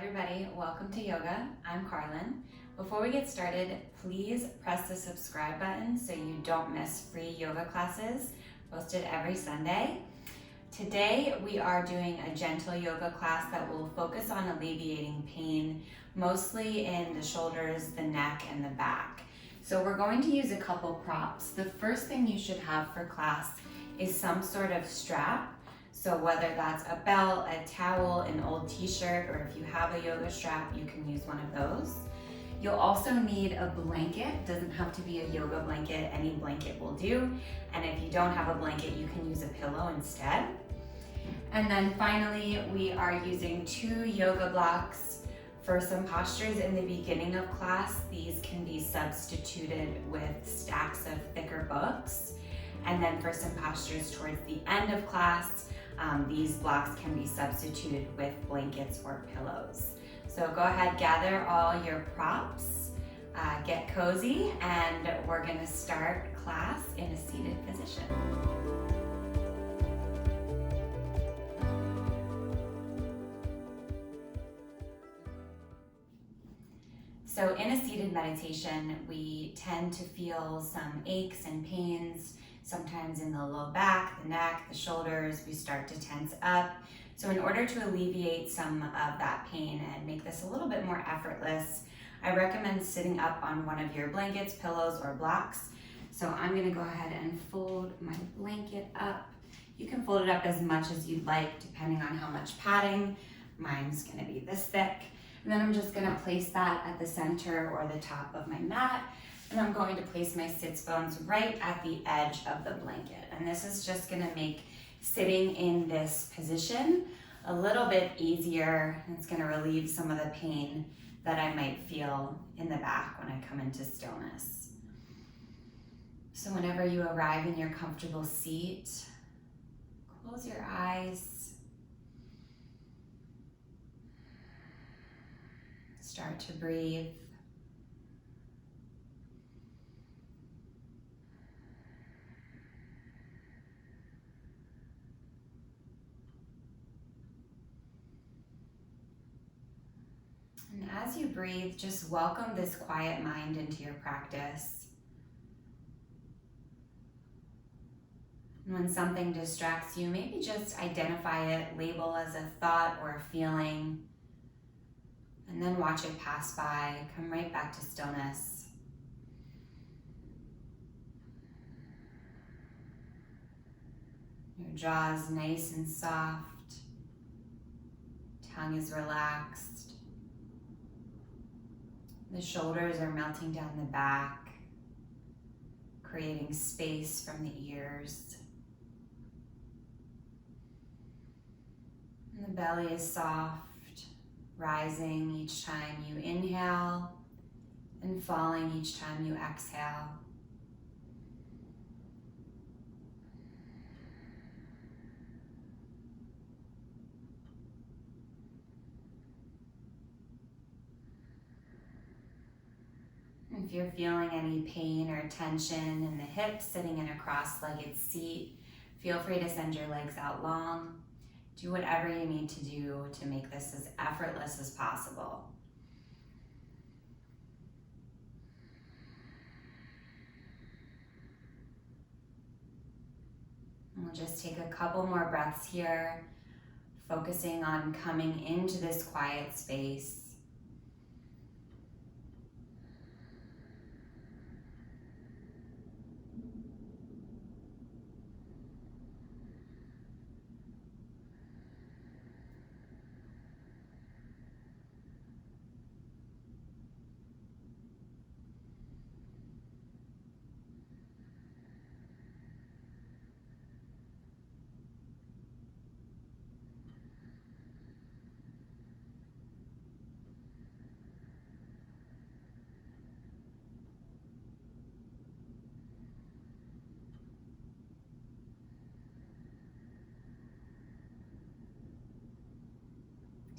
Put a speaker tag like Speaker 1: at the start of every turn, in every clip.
Speaker 1: everybody, welcome to yoga. I'm Carlin. Before we get started, please press the subscribe button so you don't miss free yoga classes posted every Sunday. Today we are doing a gentle yoga class that will focus on alleviating pain, mostly in the shoulders, the neck, and the back. So we're going to use a couple props. The first thing you should have for class is some sort of strap. So whether that's a belt, a towel, an old t-shirt, or if you have a yoga strap, you can use one of those. You'll also need a blanket. Doesn't have to be a yoga blanket, any blanket will do. And if you don't have a blanket, you can use a pillow instead. And then finally, we are using 2 yoga blocks for some postures in the beginning of class. These can be substituted with stacks of thicker books. And then for some postures towards the end of class, these blocks can be substituted with blankets or pillows. So go ahead, gather all your props, get cozy, and we're gonna start class in a seated position. So in a seated meditation, we tend to feel some aches and pains, sometimes in the low back, the neck, the shoulders. We start to tense up. So in order to alleviate some of that pain and make this a little bit more effortless, I recommend sitting up on one of your blankets, pillows, or blocks. So I'm gonna go ahead and fold my blanket up. You can fold it up as much as you'd like, depending on how much padding. Mine's gonna be this thick. And then I'm just gonna place that at the center or the top of my mat. And I'm going to place my sits bones right at the edge of the blanket. And this is just gonna make sitting in this position a little bit easier. It's gonna relieve some of the pain that I might feel in the back when I come into stillness. So whenever you arrive in your comfortable seat, close your eyes. Start to breathe. And as you breathe, just welcome this quiet mind into your practice. And when something distracts you, maybe just identify it, label as a thought or a feeling, and then watch it pass by. Come right back to stillness. Your jaw is nice and soft. Tongue is relaxed. The shoulders are melting down the back, creating space from the ears. And the belly is soft, rising each time you inhale and falling each time you exhale. If you're feeling any pain or tension in the hips sitting in a cross-legged seat, feel free to send your legs out long. Do whatever you need to do to make this as effortless as possible. And we'll just take a couple more breaths here, focusing on coming into this quiet space.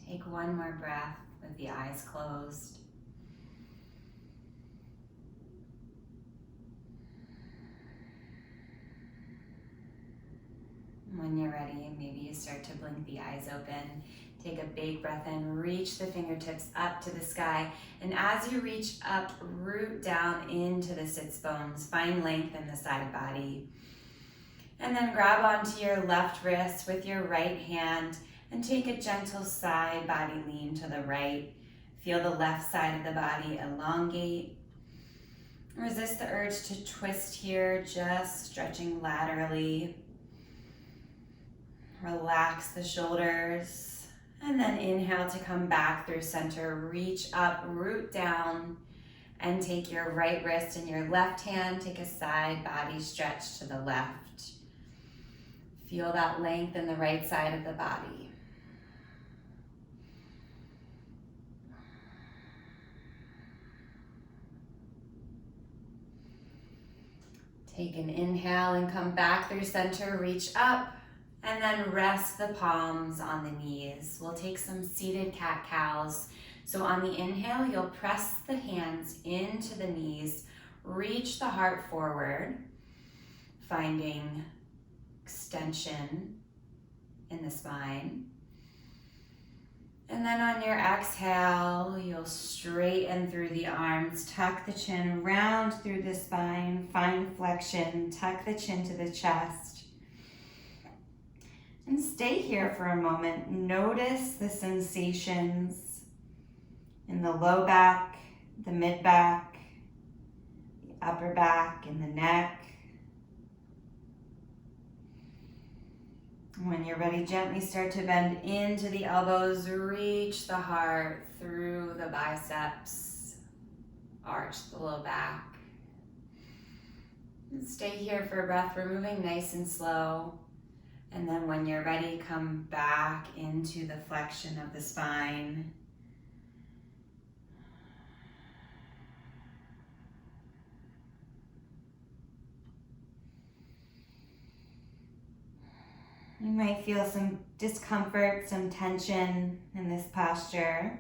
Speaker 1: Take one more breath with the eyes closed. When you're ready, maybe you start to blink the eyes open. Take a big breath in, reach the fingertips up to the sky. And as you reach up, root down into the sits bones. Find length in the side body. And then grab onto your left wrist with your right hand and take a gentle side body lean to the right. Feel the left side of the body elongate. Resist the urge to twist here, just stretching laterally. Relax the shoulders. And then inhale to come back through center. Reach up, root down, and take your right wrist in your left hand. Take a side body stretch to the left. Feel that length in the right side of the body. Take an inhale and come back through center. Reach up. And then rest the palms on the knees. We'll take some seated cat-cows. So on the inhale, you'll press the hands into the knees, reach the heart forward, finding extension in the spine. And then on your exhale, you'll straighten through the arms, tuck the chin, round through the spine, find flexion, tuck the chin to the chest. And stay here for a moment. Notice the sensations in the low back, the mid back, the upper back, and the neck. When you're ready, gently start to bend into the elbows, reach the heart through the biceps, arch the low back. And stay here for a breath. We're moving nice and slow. And then when you're ready, come back into the flexion of the spine. You might feel some discomfort, some tension in this posture.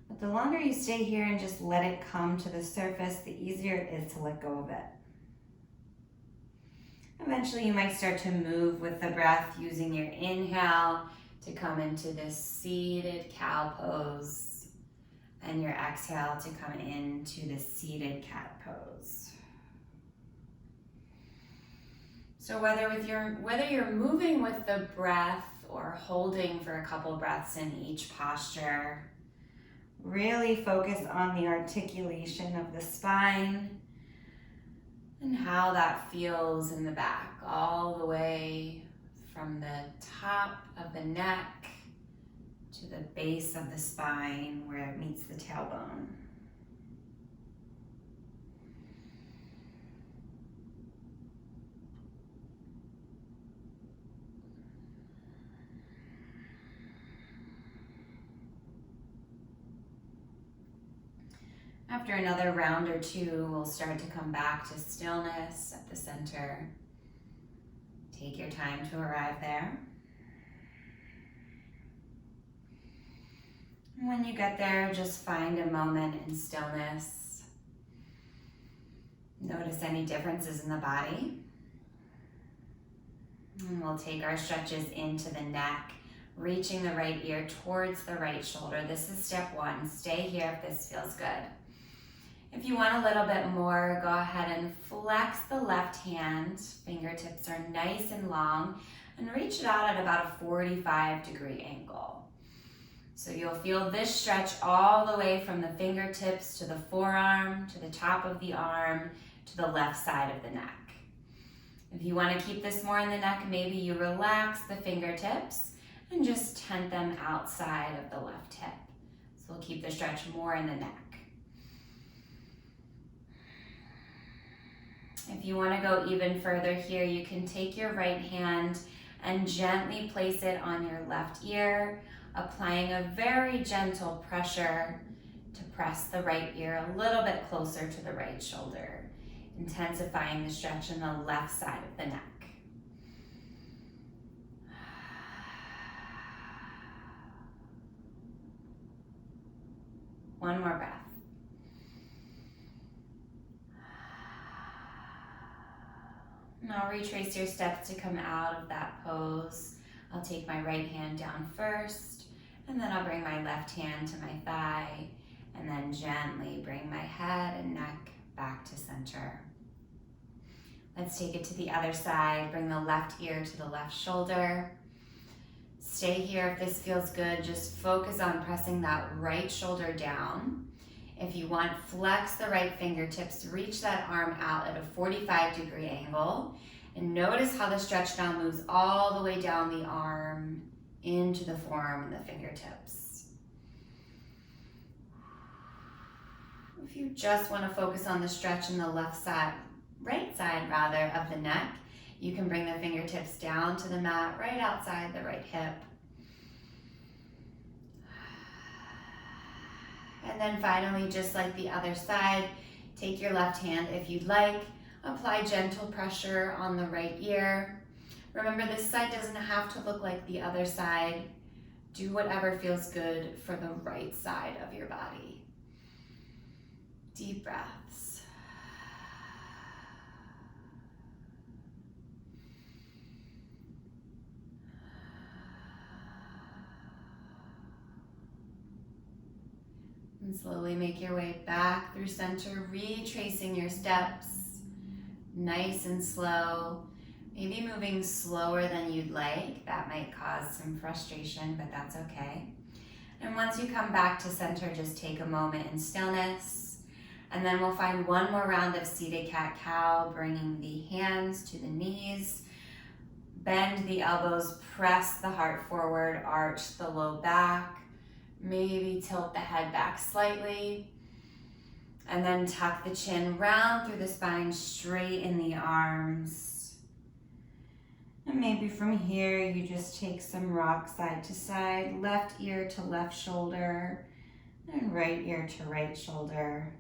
Speaker 1: But the longer you stay here and just let it come to the surface, the easier it is to let go of it. Eventually, you might start to move with the breath, using your inhale to come into this seated cow pose, and your exhale to come into the seated cat pose. So whether you're moving with the breath or holding for a couple breaths in each posture, really focus on the articulation of the spine and how that feels in the back, all the way from the top of the neck to the base of the spine where it meets the tailbone. After another round or two, we'll start to come back to stillness at the center. Take your time to arrive there. And when you get there, just find a moment in stillness. Notice any differences in the body. And we'll take our stretches into the neck, reaching the right ear towards the right shoulder. This is step one. Stay here if this feels good. If you want a little bit more, go ahead and flex the left hand. Fingertips are nice and long, and reach it out at about a 45-degree angle. So you'll feel this stretch all the way from the fingertips to the forearm, to the top of the arm, to the left side of the neck. If you want to keep this more in the neck, maybe you relax the fingertips and just tent them outside of the left hip. So we'll keep the stretch more in the neck. If you want to go even further here, you can take your right hand and gently place it on your left ear, applying a very gentle pressure to press the right ear a little bit closer to the right shoulder, intensifying the stretch on the left side of the neck. One more breath. Now retrace your steps to come out of that pose, I'll take my right hand down first, and then I'll bring my left hand to my thigh, and then gently bring my head and neck back to center. Let's take it to the other side. Bring the left ear to the left shoulder. Stay here if this feels good. Just focus on pressing that right shoulder down. If you want, flex the right fingertips, reach that arm out at a 45-degree angle, and notice how the stretch now moves all the way down the arm into the forearm and the fingertips. If you just want to focus on the stretch in the right side of the neck, you can bring the fingertips down to the mat right outside the right hip. And then finally, just like the other side, take your left hand if you'd like, apply gentle pressure on the right ear. Remember, this side doesn't have to look like the other side. Do whatever feels good for the right side of your body. Deep breaths. And slowly make your way back through center, retracing your steps, nice and slow. Maybe moving slower than you'd like. That might cause some frustration, but that's okay. And once you come back to center, just take a moment in stillness. And then we'll find one more round of seated cat-cow, bringing the hands to the knees. Bend the elbows, press the heart forward, arch the low back. Maybe tilt the head back slightly. And then tuck the chin round through the spine, straighten the arms. And maybe from here, you just take some rock side to side, left ear to left shoulder, and right ear to right shoulder.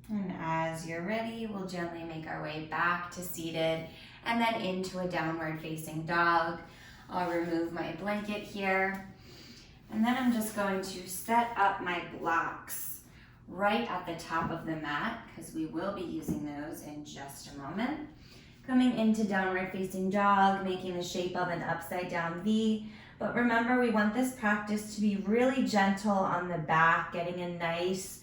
Speaker 1: And as you're ready, we'll gently make our way back to seated and then into a downward facing dog. I'll remove my blanket here. And then I'm just going to set up my blocks right at the top of the mat, because we will be using those in just a moment. Coming into downward facing dog, making the shape of an upside down V. But remember, we want this practice to be really gentle on the back, getting a nice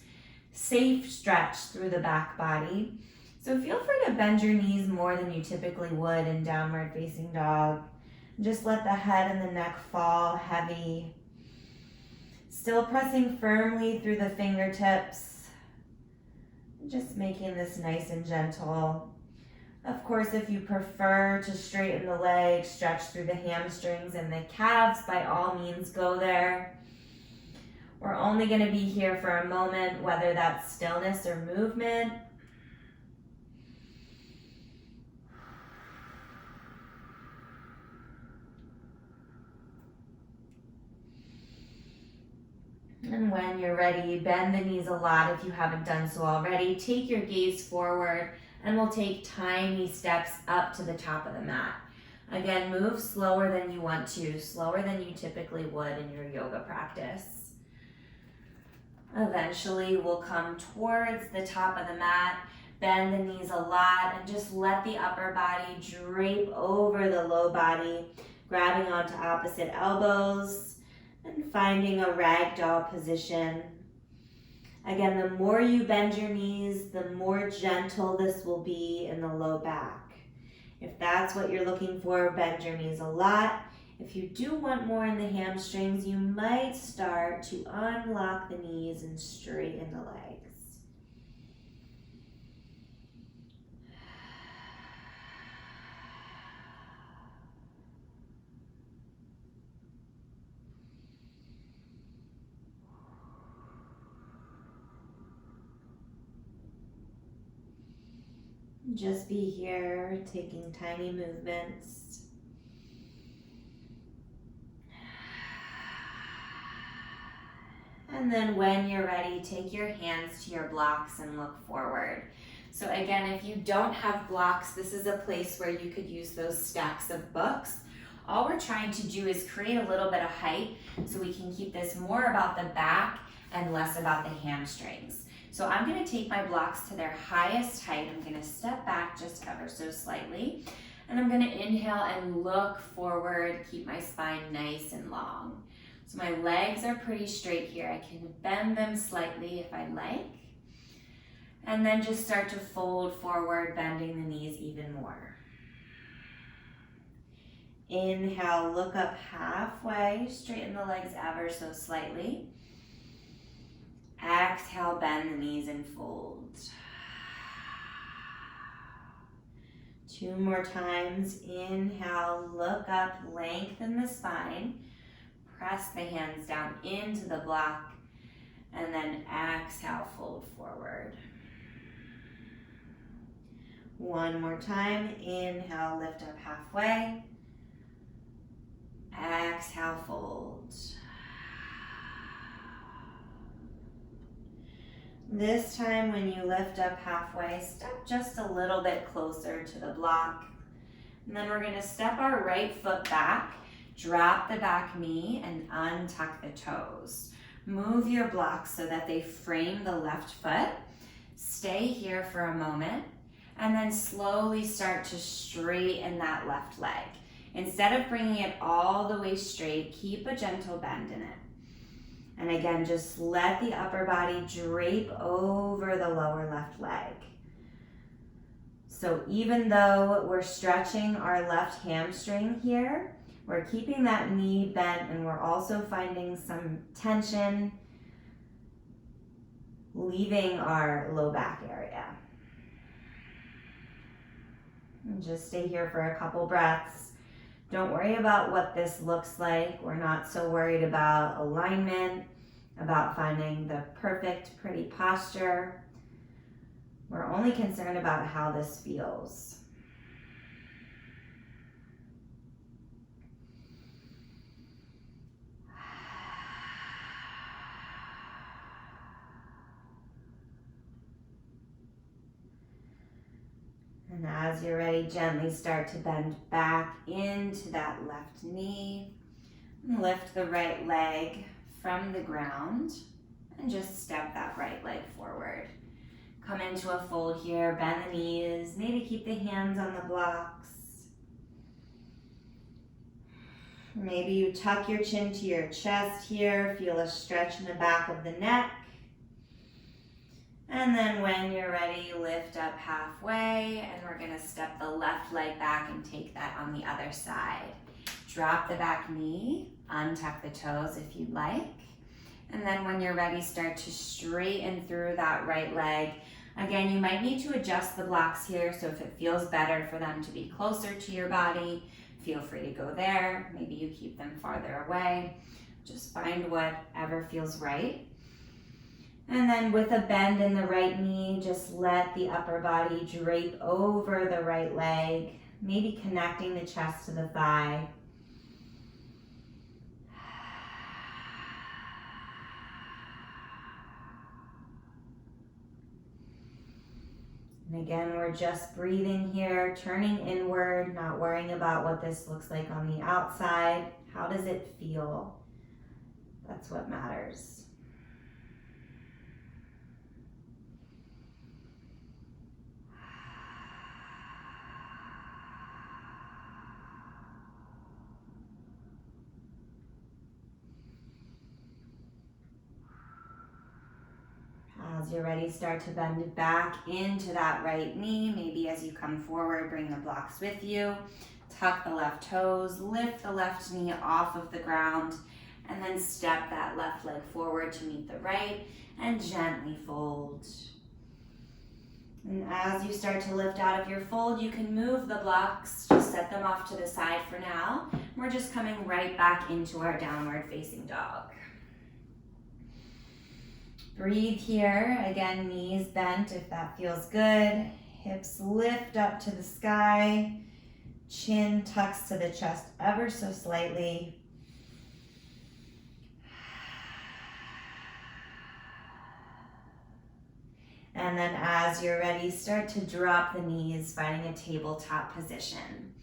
Speaker 1: safe stretch through the back body. So feel free to bend your knees more than you typically would in downward facing dog. Just let the head and the neck fall heavy. Still pressing firmly through the fingertips. Just making this nice and gentle. Of course, if you prefer to straighten the legs, stretch through the hamstrings and the calves, by all means go there. We're only going to be here for a moment, whether that's stillness or movement. And when you're ready, bend the knees a lot if you haven't done so already. Take your gaze forward, and we'll take tiny steps up to the top of the mat. Again, move slower than you want to, slower than you typically would in your yoga practice. Eventually, we'll come towards the top of the mat, bend the knees a lot, and just let the upper body drape over the low body, grabbing onto opposite elbows and finding a ragdoll position. Again, the more you bend your knees, the more gentle this will be in the low back. If that's what you're looking for, bend your knees a lot. If you do want more in the hamstrings, you might start to unlock the knees and straighten the legs. Just be here, taking tiny movements. And then when you're ready, take your hands to your blocks and look forward. So again, if you don't have blocks, this is a place where you could use those stacks of books. All we're trying to do is create a little bit of height so we can keep this more about the back and less about the hamstrings. So I'm gonna take my blocks to their highest height. I'm gonna step back just ever so slightly. And I'm gonna inhale and look forward, keep my spine nice and long. So my legs are pretty straight here. I can bend them slightly if I like. And then just start to fold forward, bending the knees even more. Inhale, look up halfway, straighten the legs ever so slightly. Exhale, bend the knees and fold. 2 more times. Inhale, look up, lengthen the spine. Press the hands down into the block. And then exhale, fold forward. 1 more time. Inhale, lift up halfway. Exhale, fold. This time when you lift up halfway, step just a little bit closer to the block. And then we're gonna step our right foot back, drop the back knee, and untuck the toes. Move your blocks so that they frame the left foot. Stay here for a moment, and then slowly start to straighten that left leg. Instead of bringing it all the way straight, keep a gentle bend in it. And again, just let the upper body drape over the lower left leg. So even though we're stretching our left hamstring here, we're keeping that knee bent, and we're also finding some tension, leaving our low back area. And just stay here for a couple breaths. Don't worry about what this looks like. We're not so worried about alignment, about finding the perfect, pretty posture. We're only concerned about how this feels. And as you're ready, gently start to bend back into that left knee. And lift the right leg from the ground and just step that right leg forward. Come into a fold here, bend the knees, maybe keep the hands on the blocks. Maybe you tuck your chin to your chest here, feel a stretch in the back of the neck. And then when you're ready, lift up halfway, and we're gonna step the left leg back and take that on the other side. Drop the back knee, untuck the toes if you'd like. And then when you're ready, start to straighten through that right leg. Again, you might need to adjust the blocks here, so if it feels better for them to be closer to your body, feel free to go there. Maybe you keep them farther away. Just find whatever feels right. And then with a bend in the right knee, just let the upper body drape over the right leg, maybe connecting the chest to the thigh. And again, we're just breathing here, turning inward, not worrying about what this looks like on the outside. How does it feel? That's what matters. As you're ready, start to bend it back into that right knee. Maybe as you come forward, bring the blocks with you. Tuck the left toes, lift the left knee off of the ground, and then step that left leg forward to meet the right, and gently fold. And as you start to lift out of your fold, you can move the blocks, just set them off to the side for now. We're just coming right back into our downward facing dog. Breathe here. Again, knees bent if that feels good. Hips lift up to the sky. Chin tucks to the chest ever so slightly. And then as you're ready, start to drop the knees, finding a tabletop position.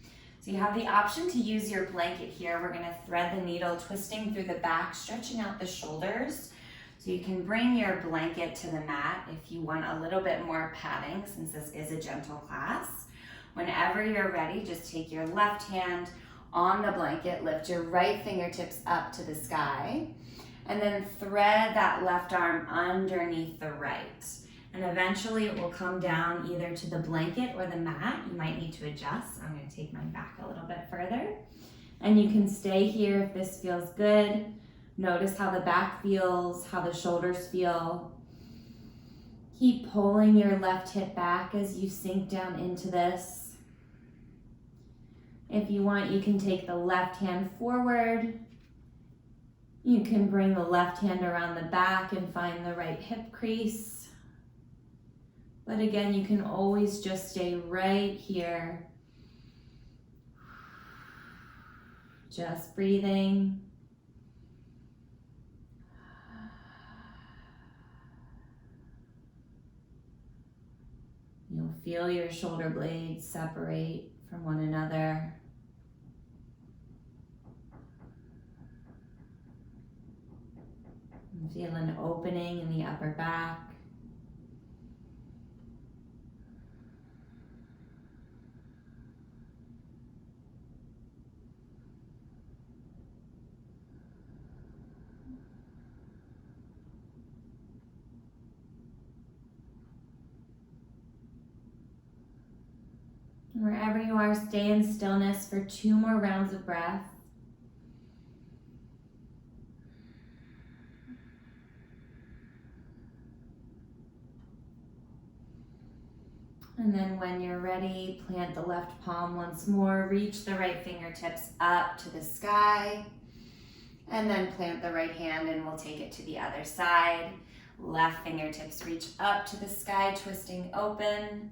Speaker 1: So you have the option to use your blanket here. We're gonna thread the needle, twisting through the back, stretching out the shoulders. So So you can bring your blanket to the mat if you want a little bit more padding, since this is a gentle class. Whenever you're ready, just take your left hand on the blanket, lift your right fingertips up to the sky, and then thread that left arm underneath the right. And eventually it will come down either to the blanket or the mat. You might need to adjust. I'm going to take mine back a little bit further. And you can stay here if this feels good. Notice how the back feels, how the shoulders feel. Keep pulling your left hip back as you sink down into this. If you want, you can take the left hand forward. You can bring the left hand around the back and find the right hip crease. But again, you can always just stay right here. Just breathing. You'll feel your shoulder blades separate from one another. Feel an opening in the upper back. Wherever you are, stay in stillness for 2 more rounds of breath. And then when you're ready, plant the left palm once more, reach the right fingertips up to the sky, and then plant the right hand and we'll take it to the other side. Left fingertips reach up to the sky, twisting open.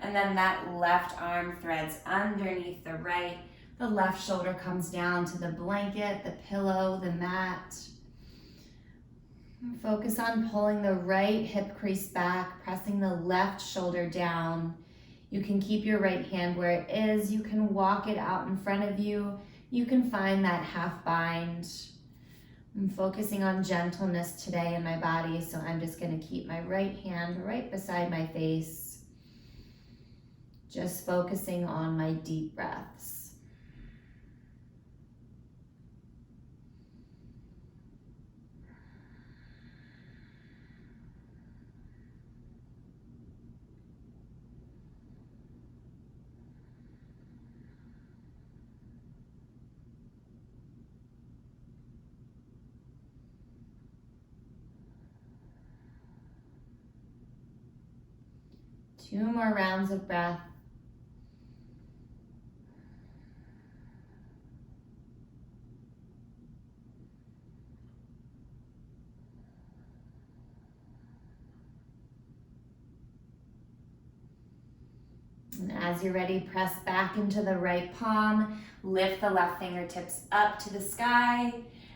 Speaker 1: And then that left arm threads underneath the right. The left shoulder comes down to the blanket, the pillow, the mat. Focus on pulling the right hip crease back, pressing the left shoulder down. You can keep your right hand where it is. You can walk it out in front of you. You can find that half bind. I'm focusing on gentleness today in my body, so I'm just going to keep my right hand right beside my face. Just focusing on my deep breaths. Two more rounds of breath. And as you're ready, press back into the right palm, lift the left fingertips up to the sky,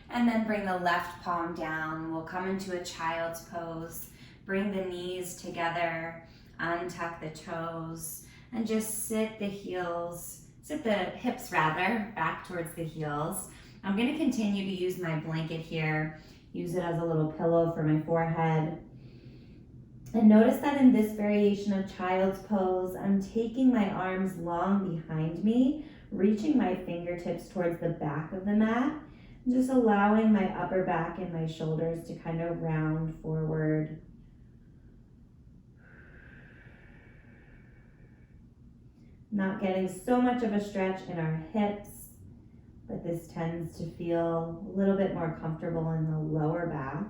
Speaker 1: and then bring the left palm down. We'll come into a child's pose. Bring the knees together, untuck the toes, and just sit the hips back towards the heels. I'm gonna continue to use my blanket here, use it as a little pillow for my forehead. And notice that in this variation of child's pose, I'm taking my arms long behind me, reaching my fingertips towards the back of the mat, and just allowing my upper back and my shoulders to kind of round forward. Not getting so much of a stretch in our hips, but this tends to feel a little bit more comfortable in the lower back.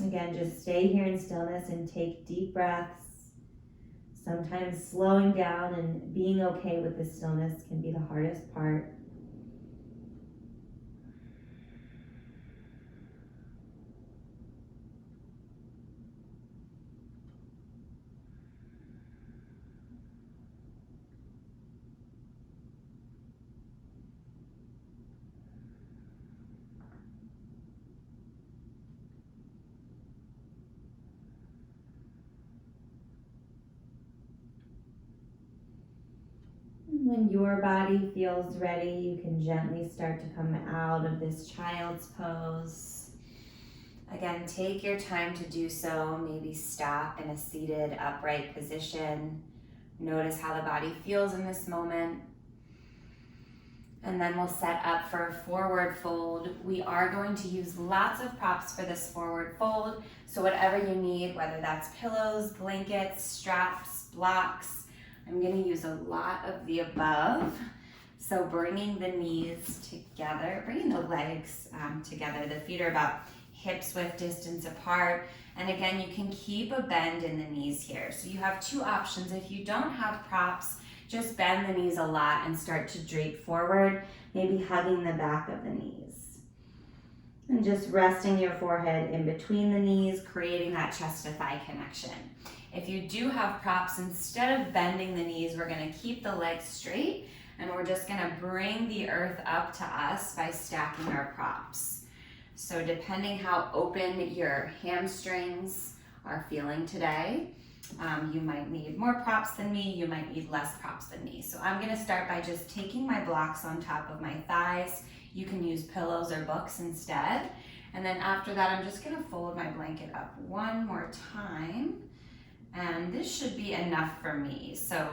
Speaker 1: Again, just stay here in stillness and take deep breaths. Sometimes slowing down and being okay with the stillness can be the hardest part. When your body feels ready, you can gently start to come out of this child's pose. Again, take your time to do so. Maybe stop in a seated, upright position. Notice how the body feels in this moment. And then we'll set up for a forward fold. We are going to use lots of props for this forward fold. So whatever you need, whether that's pillows, blankets, straps, blocks, I'm gonna use a lot of the above. So bringing the knees together, bringing the legs together. The feet are about hips width distance apart. And again, you can keep a bend in the knees here. So you have two options. If you don't have props, just bend the knees a lot and start to drape forward, maybe hugging the back of the knees. And just resting your forehead in between the knees, creating that chest to thigh connection. If you do have props, instead of bending the knees, we're gonna keep the legs straight and we're just gonna bring the earth up to us by stacking our props. So depending how open your hamstrings are feeling today, you might need more props than me, you might need less props than me. So I'm gonna start by just taking my blocks on top of my thighs. You can use pillows or books instead. And then after that, I'm just gonna fold my blanket up one more time. And this should be enough for me. So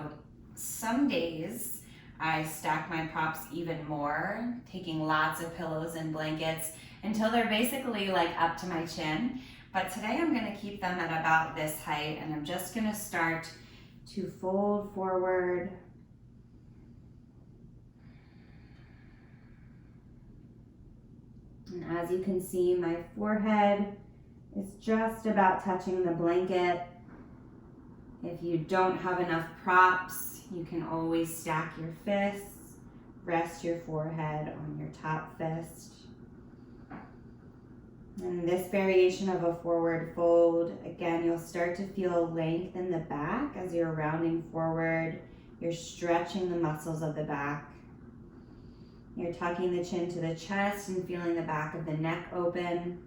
Speaker 1: some days I stack my props even more, taking lots of pillows and blankets until they're basically like up to my chin. But today I'm gonna keep them at about this height and I'm just gonna start to fold forward. And as you can see, my forehead is just about touching the blanket. If you don't have enough props, you can always stack your fists, rest your forehead on your top fist. And this variation of a forward fold, again, you'll start to feel length in the back as you're rounding forward. You're stretching the muscles of the back. You're tucking the chin to the chest and feeling the back of the neck open.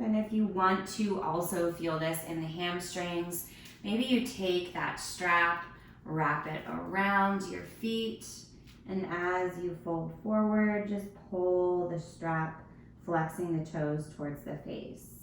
Speaker 1: And if you want to also feel this in the hamstrings, maybe you take that strap, wrap it around your feet, and as you fold forward, just pull the strap, flexing the toes towards the face.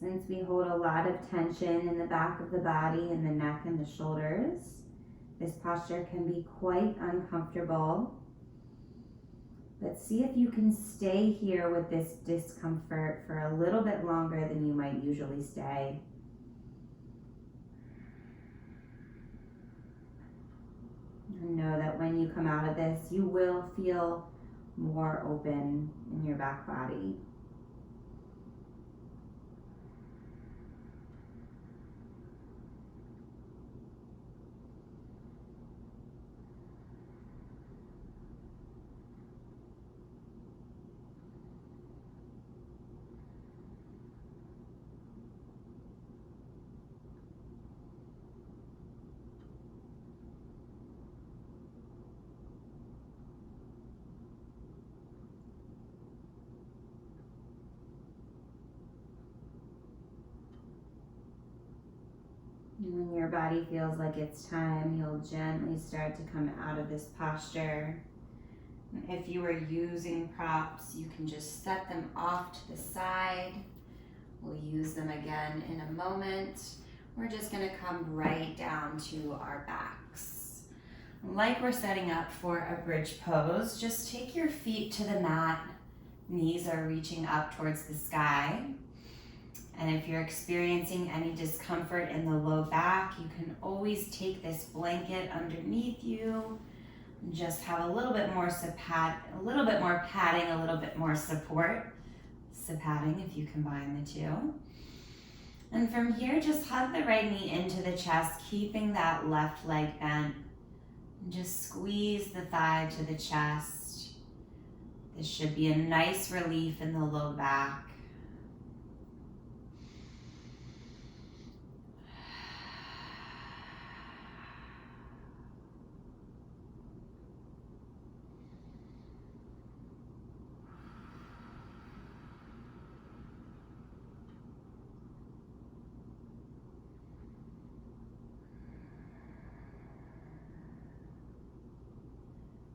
Speaker 1: Since we hold a lot of tension in the back of the body and the neck and the shoulders, this posture can be quite uncomfortable. But see if you can stay here with this discomfort for a little bit longer than you might usually stay. And know that when you come out of this, you will feel more open in your back body. And when your body feels like it's time, you'll gently start to come out of this posture. And if you are using props, you can just set them off to the side. We'll use them again in a moment. We're just gonna come right down to our backs. Like we're setting up for a bridge pose, just take your feet to the mat. Knees are reaching up towards the sky. And if you're experiencing any discomfort in the low back, you can always take this blanket underneath you and just have a little bit more padding, a little bit more support. Padding if you combine the two. And from here, just hug the right knee into the chest, keeping that left leg bent. And just squeeze the thigh to the chest. This should be a nice relief in the low back.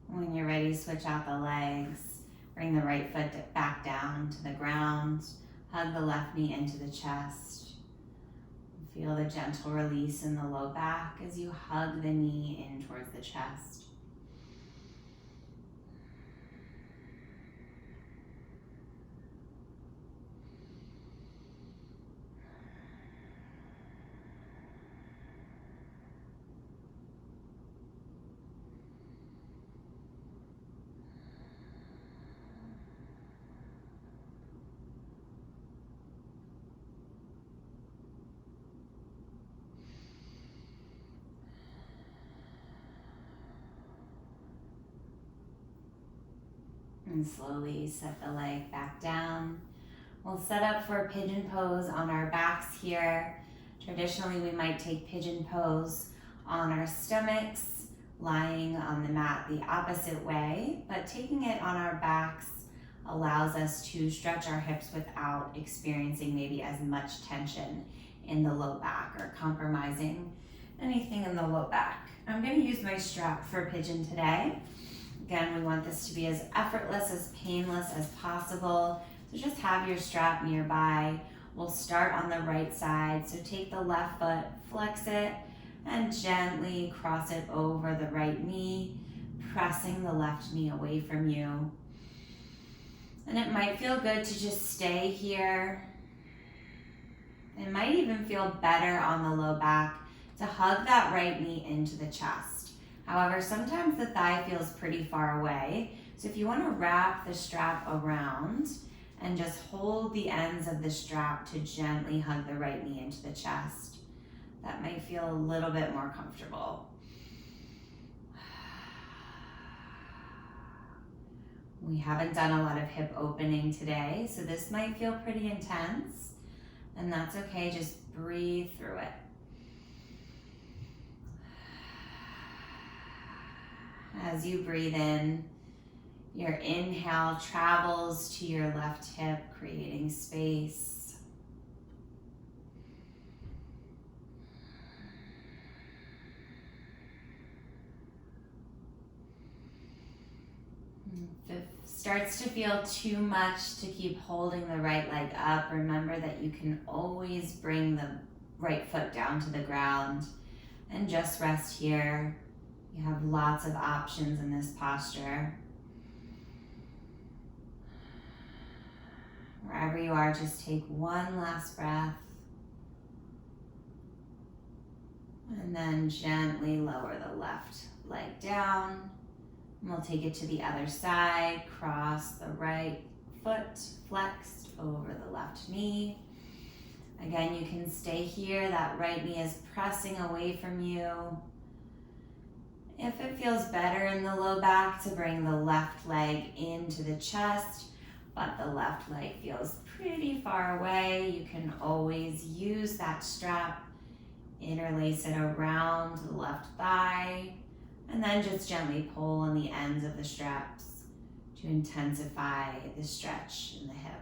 Speaker 1: When you're ready, switch out the legs. Bring the right foot back down to the ground. Hug the left knee into the chest. Feel the gentle release in the low back as you hug the knee in towards the chest. And slowly set the leg back down. We'll set up for pigeon pose on our backs here. Traditionally, we might take pigeon pose on our stomachs, lying on the mat the opposite way, but taking it on our backs allows us to stretch our hips without experiencing maybe as much tension in the low back or compromising anything in the low back. I'm going to use my strap for pigeon today. Again, we want this to be as effortless, as painless as possible. So just have your strap nearby. We'll start on the right side. So take the left foot, flex it, and gently cross it over the right knee, pressing the left knee away from you. And it might feel good to just stay here. It might even feel better on the low back to hug that right knee into the chest. However, sometimes the thigh feels pretty far away. So if you want to wrap the strap around and just hold the ends of the strap to gently hug the right knee into the chest, that might feel a little bit more comfortable. We haven't done a lot of hip opening today, so this might feel pretty intense, and that's okay. Just breathe through it. As you breathe in, your inhale travels to your left hip, creating space. If it starts to feel too much to keep holding the right leg up, remember that you can always bring the right foot down to the ground and just rest here. You have lots of options in this posture. Wherever you are, just take one last breath. And then gently lower the left leg down. And we'll take it to the other side. Cross the right foot flexed over the left knee. Again, you can stay here. That right knee is pressing away from you. If it feels better in the low back to bring the left leg into the chest, but the left leg feels pretty far away, you can always use that strap, interlace it around the left thigh, and then just gently pull on the ends of the straps to intensify the stretch in the hip.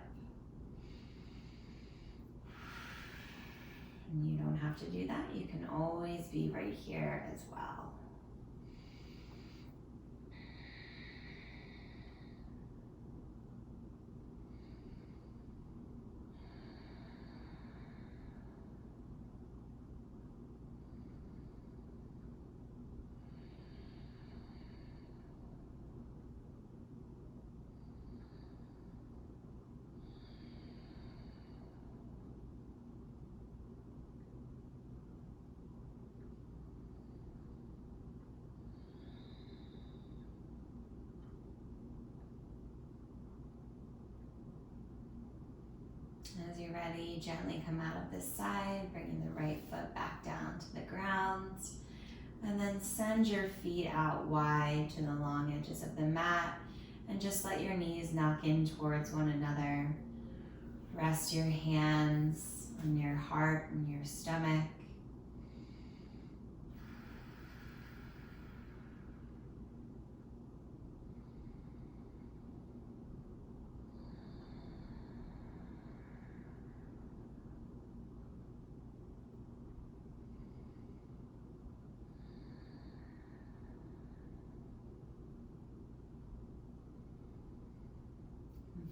Speaker 1: And you don't have to do that. You can always be right here as well. As you're ready, gently come out of this side, bringing the right foot back down to the ground. And then send your feet out wide to the long edges of the mat And just let your knees knock in towards one another. Rest your hands on your heart and your stomach.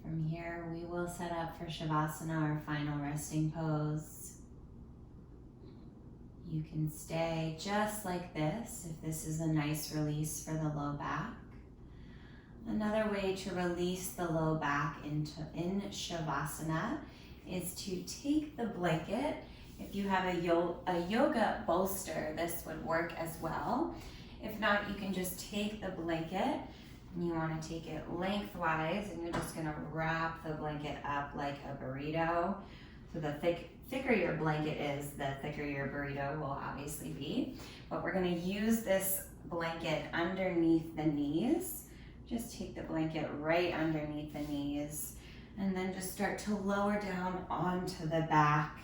Speaker 1: From here, we will set up for Shavasana, our final resting pose. You can stay just like this if this is a nice release for the low back. Another way to release the low back in Shavasana is to take the blanket. If you have a yoga bolster, this would work as well. If not, you can just take the blanket. You want to take it lengthwise, and you're just going to wrap the blanket up like a burrito. So the thicker your blanket is, the thicker your burrito will obviously be. But we're going to use this blanket underneath the knees. Just take the blanket right underneath the knees, and then just start to lower down onto the back.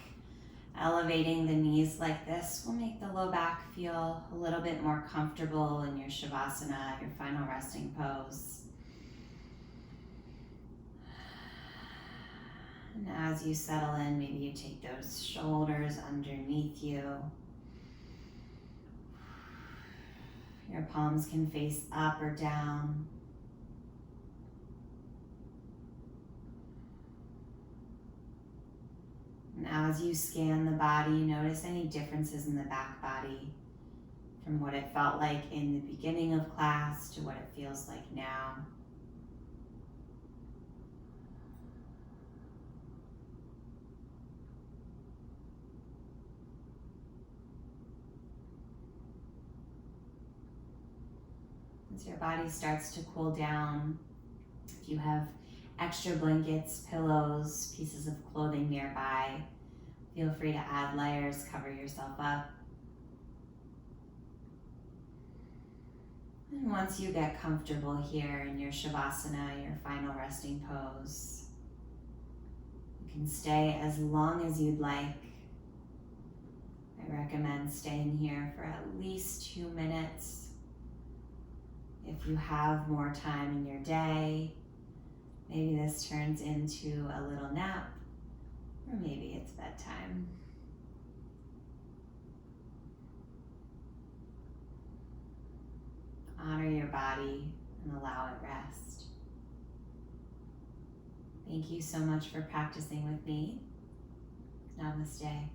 Speaker 1: Elevating the knees like this will make the low back feel a little bit more comfortable in your Shavasana, your final resting pose. And as you settle in, maybe you take those shoulders underneath you. Your palms can face up or down. Now as you scan the body, notice any differences in the back body from what it felt like in the beginning of class to what it feels like now. As your body starts to cool down, if you have extra blankets, pillows, pieces of clothing nearby, feel free to add layers, cover yourself up. And once you get comfortable here in your Shavasana, your final resting pose, you can stay as long as you'd like. I recommend staying here for at least 2 minutes. If you have more time in your day, maybe this turns into a little nap, or maybe it's bedtime. Honor your body and allow it rest. Thank you so much for practicing with me. Namaste.